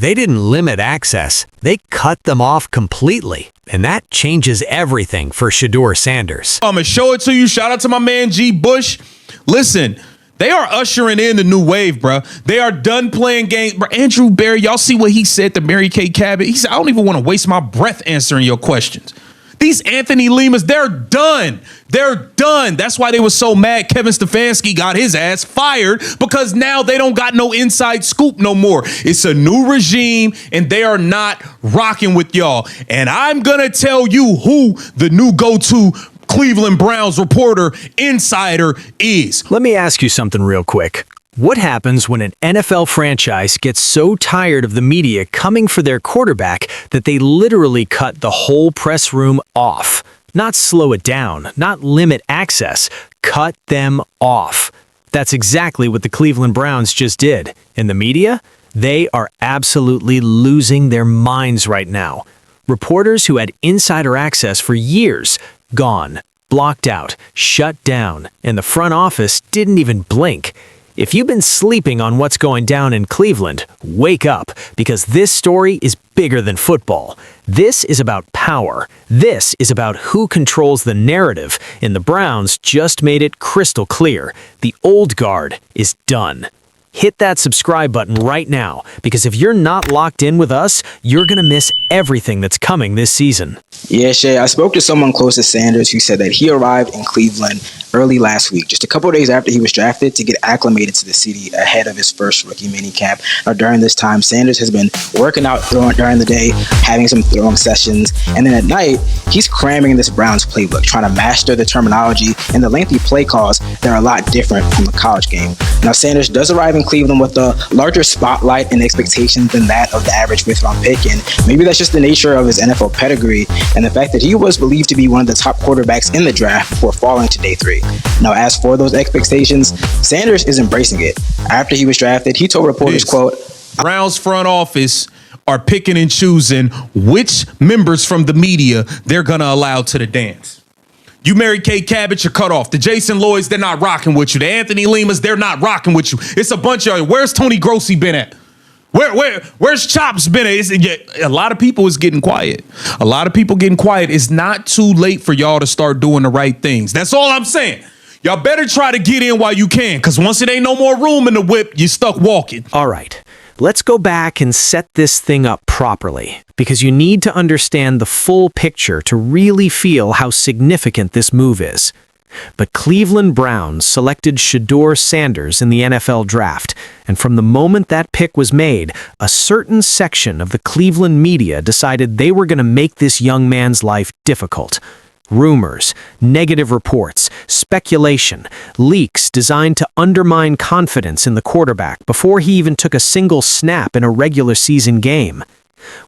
They didn't limit access, they cut them off completely. And that changes everything for Shedeur Sanders. I'm going to show it to you. Shout out to my man G. Bush. Listen, they are ushering in the new wave, bro. They are done playing games. Bro, Andrew Berry, y'all see what he said to Mary Kay Cabot? He said, I don't even want to waste my breath answering your questions. These Anthony Limas, they're done. They're done. That's why they were so mad Kevin Stefanski got his ass fired, because now they don't got no inside scoop no more. It's a new regime, and they are not rocking with y'all. And I'm going to tell you who the new go-to Cleveland Browns reporter insider is. Let me ask you something real quick. What happens when an NFL franchise gets so tired of the media coming for their quarterback that they literally cut the whole press room off? Not slow it down, not limit access, cut them off. That's exactly what the Cleveland Browns just did. And the media? They are absolutely losing their minds right now. Reporters who had insider access for years, gone, blocked out, shut down, and the front office didn't even blink. If you've been sleeping on what's going down in Cleveland, wake up, because this story is bigger than football. This is about power. This is about who controls the narrative, and the Browns just made it crystal clear. The old guard is done. Hit that subscribe button right now, because if you're not locked in with us, you're going to miss everything that's coming this season. Yeah, Shay, I spoke to someone close to Sanders who said that he arrived in Cleveland early last week, just a couple of days after he was drafted, to get acclimated to the city ahead of his first rookie minicamp. Now, during this time, Sanders has been working out during the day, having some throwing sessions, and then at night, he's cramming this Browns playbook, trying to master the terminology and the lengthy play calls that are a lot different from the college game. Now, Sanders does arrive in Cleveland with a larger spotlight and expectations than that of the average fifth-round pick, and maybe that's just the nature of his NFL pedigree and the fact that he was believed to be one of the top quarterbacks in the draft before falling to day 3. Now, as for those expectations, Sanders is embracing it. After he was drafted, he told reporters, quote, Browns front office are picking and choosing which members from the media they're going to allow to the dance. You Mary Kay Cabot, you're cut off. The Jason Lloyds, they're not rocking with you. The Anthony Limas, they're not rocking with you. It's a bunch of, where's Tony Grossi been at? Where's Chops been at? A lot of people is getting quiet. A lot of people getting quiet. It's not too late for y'all to start doing the right things. That's all I'm saying. Y'all better try to get in while you can, because once it ain't no more room in the whip, you're stuck walking. All right, let's go back and set this thing up properly, because you need to understand the full picture to really feel how significant this move is. But Cleveland Browns selected Shedeur Sanders in the NFL draft, and from the moment that pick was made, a certain section of the Cleveland media decided they were going to make this young man's life difficult. Rumors, negative reports, speculation, leaks designed to undermine confidence in the quarterback before he even took a single snap in a regular season game.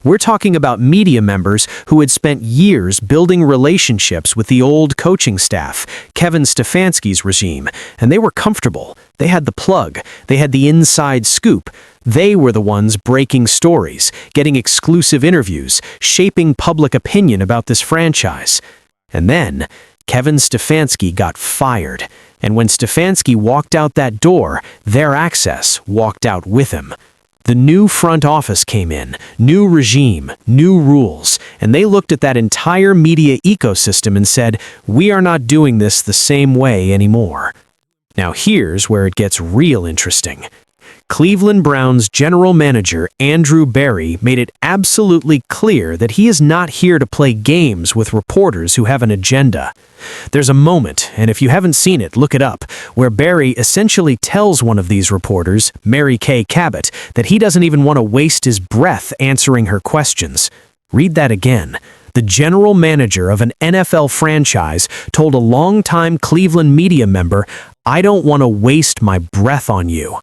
We're talking about media members who had spent years building relationships with the old coaching staff, Kevin Stefanski's regime, and they were comfortable. They had the plug. They had the inside scoop. They were the ones breaking stories, getting exclusive interviews, shaping public opinion about this franchise. And then, Kevin Stefanski got fired. And when Stefanski walked out that door, their access walked out with him. The new front office came in, new regime, new rules, and they looked at that entire media ecosystem and said, we are not doing this the same way anymore. Now here's where it gets real interesting. Cleveland Browns general manager Andrew Berry made it absolutely clear that he is not here to play games with reporters who have an agenda. There's a moment, and if you haven't seen it, look it up, where Berry essentially tells one of these reporters, Mary Kay Cabot, that he doesn't even want to waste his breath answering her questions. Read that again. The general manager of an NFL franchise told a longtime Cleveland media member, I don't want to waste my breath on you.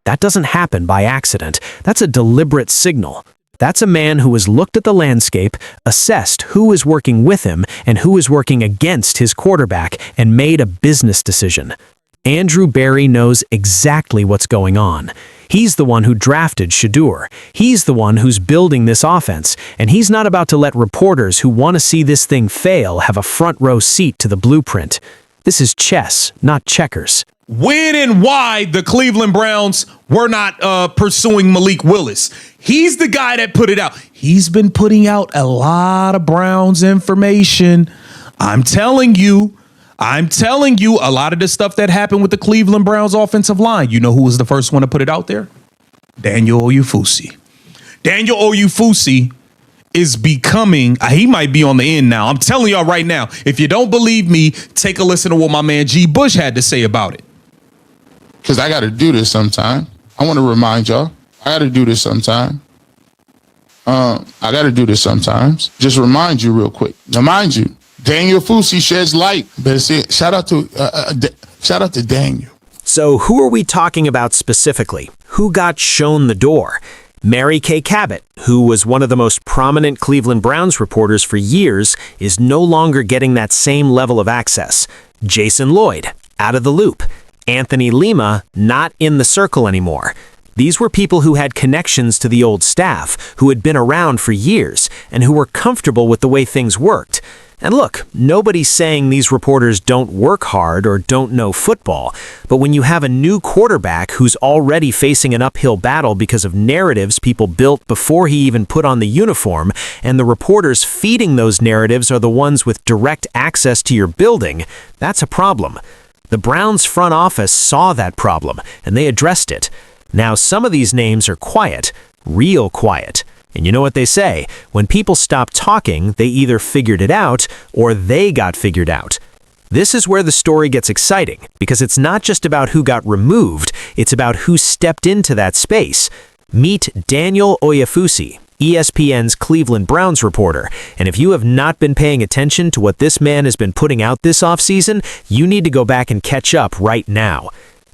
That doesn't happen by accident. That's a deliberate signal. That's a man who has looked at the landscape, assessed who is working with him and who is working against his quarterback, and made a business decision. Andrew Berry knows exactly what's going on. He's the one who drafted Shedeur. He's the one who's building this offense, and he's not about to let reporters who want to see this thing fail have a front row seat to the blueprint. This is chess, not checkers. When and why the Cleveland Browns were not pursuing Malik Willis. He's the guy that put it out. He's been putting out a lot of Browns information. I'm telling you, a lot of the stuff that happened with the Cleveland Browns offensive line. You know who was the first one to put it out there? Daniel Oyefusi. Daniel Oyefusi is becoming, he might be on the end now. I'm telling y'all right now, if you don't believe me, take a listen to what my man G. Bush had to say about it. Because I got to do this sometime. I want to remind y'all, I got to do this sometime. I got to do this sometimes. Just remind you real quick. Now, mind you, Daniel Fusi sheds light. Better see, shout out to Daniel. So who are we talking about specifically? Who got shown the door? Mary Kay Cabot, who was one of the most prominent Cleveland Browns reporters for years, is no longer getting that same level of access. Jason Lloyd, out of the loop. Anthony Lima, not in the circle anymore. These were people who had connections to the old staff, who had been around for years, and who were comfortable with the way things worked. And look, nobody's saying these reporters don't work hard or don't know football, but when you have a new quarterback who's already facing an uphill battle because of narratives people built before he even put on the uniform, and the reporters feeding those narratives are the ones with direct access to your building, that's a problem. The Browns front office saw that problem, and they addressed it. Now, some of these names are quiet, real quiet. And you know what they say, when people stop talking, they either figured it out or they got figured out. This is where the story gets exciting, because it's not just about who got removed, it's about who stepped into that space. Meet Daniel Oyefusi, ESPN's Cleveland Browns reporter. And if you have not been paying attention to what this man has been putting out this offseason, you need to go back and catch up right now.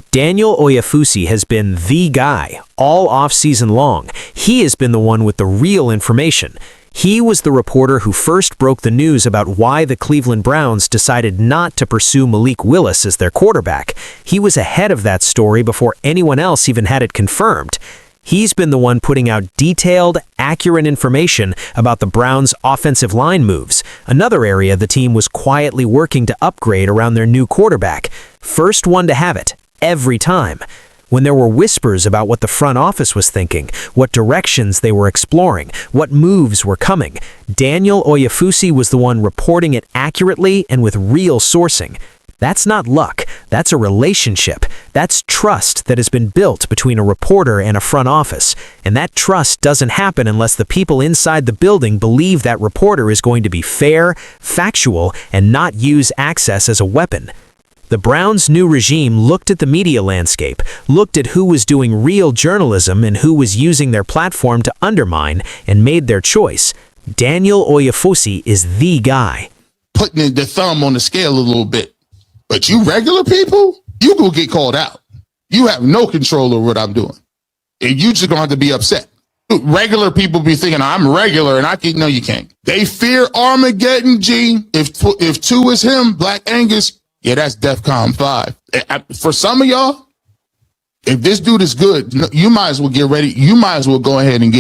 Daniel Oyefusi has been the guy all offseason long. He has been the one with the real information. He was the reporter who first broke the news about why the Cleveland Browns decided not to pursue Malik Willis as their quarterback. He was ahead of that story before anyone else even had it confirmed. He's been the one putting out detailed, accurate information about the Browns' offensive line moves, another area the team was quietly working to upgrade around their new quarterback. First one to have it, every time. When there were whispers about what the front office was thinking, what directions they were exploring, what moves were coming, Daniel Oyefusi was the one reporting it accurately and with real sourcing. That's not luck, that's a relationship. That's trust that has been built between a reporter and a front office. And that trust doesn't happen unless the people inside the building believe that reporter is going to be fair, factual, and not use access as a weapon. The Browns' new regime looked at the media landscape, looked at who was doing real journalism and who was using their platform to undermine, and made their choice. Daniel Oyefusi is the guy. Putting the thumb on the scale a little bit. But you regular people, you gonna get called out. You have no control over what I'm doing. And you just gonna have to be upset. Regular people be thinking, I'm regular, and I can't. No, you can't. They fear Armageddon, G. If 2 is him, Black Angus, yeah, that's DEFCON 5. For some of y'all, if this dude is good, you might as well get ready. You might as well go ahead and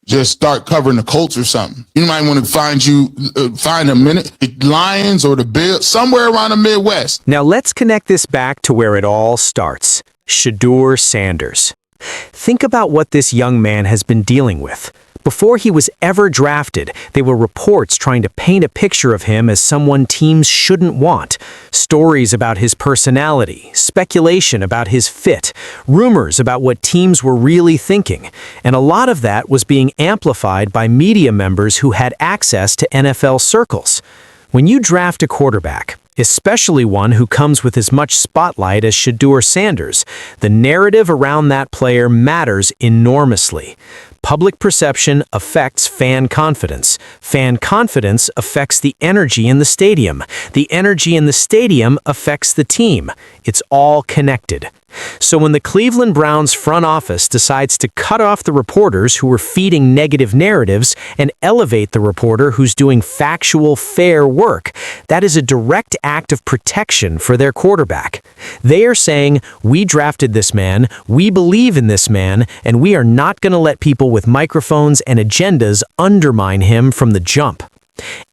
just start covering the Colts or something. You might want to find a minute, the Lions or the Bills, somewhere around the Midwest. Now let's connect this back to where it all starts. Shedeur Sanders. Think about what this young man has been dealing with. Before he was ever drafted, there were reports trying to paint a picture of him as someone teams shouldn't want. Stories about his personality, speculation about his fit, rumors about what teams were really thinking. And a lot of that was being amplified by media members who had access to NFL circles. When you draft a quarterback, especially one who comes with as much spotlight as Shedeur Sanders, the narrative around that player matters enormously. Public perception affects fan confidence. Fan confidence affects the energy in the stadium. The energy in the stadium affects the team. It's all connected. So when the Cleveland Browns front office decides to cut off the reporters who are feeding negative narratives and elevate the reporter who's doing factual, fair work, that is a direct act of protection for their quarterback. They are saying, we drafted this man, we believe in this man, and we are not going to let people with microphones and agendas undermine him from the jump.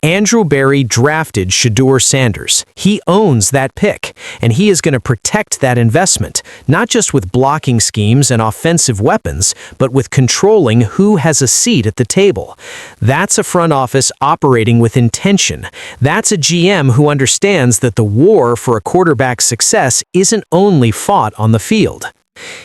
Andrew Berry drafted Shedeur Sanders. He owns that pick, and he is going to protect that investment, not just with blocking schemes and offensive weapons, but with controlling who has a seat at the table. That's a front office operating with intention. That's a GM who understands that the war for a quarterback's success isn't only fought on the field.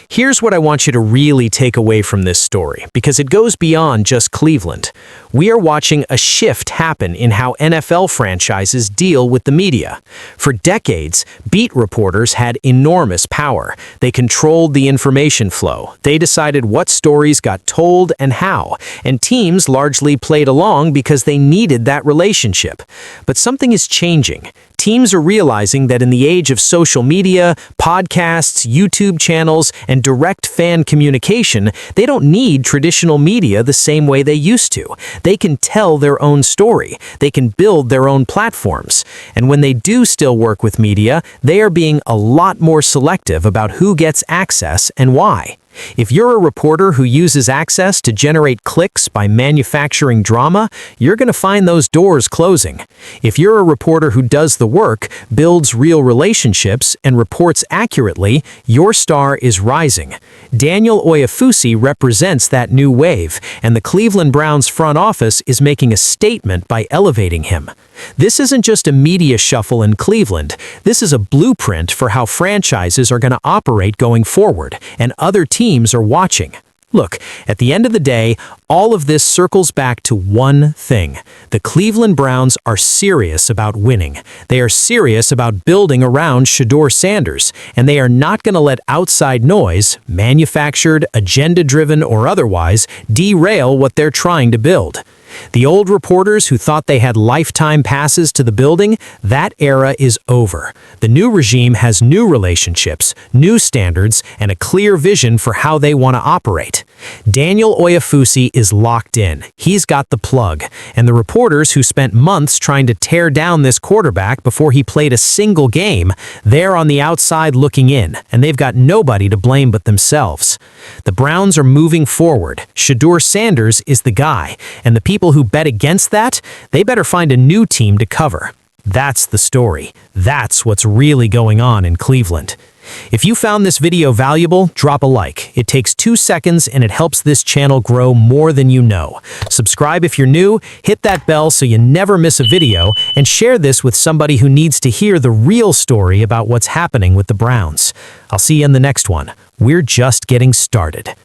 Here's what I want you to really take away from this story, because it goes beyond just Cleveland. We are watching a shift happen in how NFL franchises deal with the media. For decades, beat reporters had enormous power. They controlled the information flow. They decided what stories got told and how, and teams largely played along because they needed that relationship. But something is changing. Teams are realizing that in the age of social media, podcasts, YouTube channels, and direct fan communication, they don't need traditional media the same way they used to. They can tell their own story. They can build their own platforms. And when they do still work with media, they are being a lot more selective about who gets access and why. If you're a reporter who uses access to generate clicks by manufacturing drama, you're going to find those doors closing. If you're a reporter who does the work, builds real relationships, and reports accurately, your star is rising. Daniel Oyefusi represents that new wave, and the Cleveland Browns front office is making a statement by elevating him. This isn't just a media shuffle in Cleveland. This is a blueprint for how franchises are going to operate going forward, and other teams are watching. Look, at the end of the day, all of this circles back to one thing. The Cleveland Browns are serious about winning. They are serious about building around Shedeur Sanders, and they are not going to let outside noise, manufactured, agenda-driven, or otherwise, derail what they're trying to build. The old reporters who thought they had lifetime passes to the building, that era is over. The new regime has new relationships, new standards, and a clear vision for how they want to operate. Daniel Oyefusi is locked in. He's got the plug. And the reporters who spent months trying to tear down this quarterback before he played a single game, they're on the outside looking in, and they've got nobody to blame but themselves. The Browns are moving forward. Shedeur Sanders is the guy, and the people who bet against that, they better find a new team to cover. That's the story. That's what's really going on in Cleveland. If you found this video valuable, drop a like. It takes 2 seconds and it helps this channel grow more than you know. Subscribe if you're new, hit that bell so you never miss a video, and share this with somebody who needs to hear the real story about what's happening with the Browns. I'll see you in the next one. We're just getting started.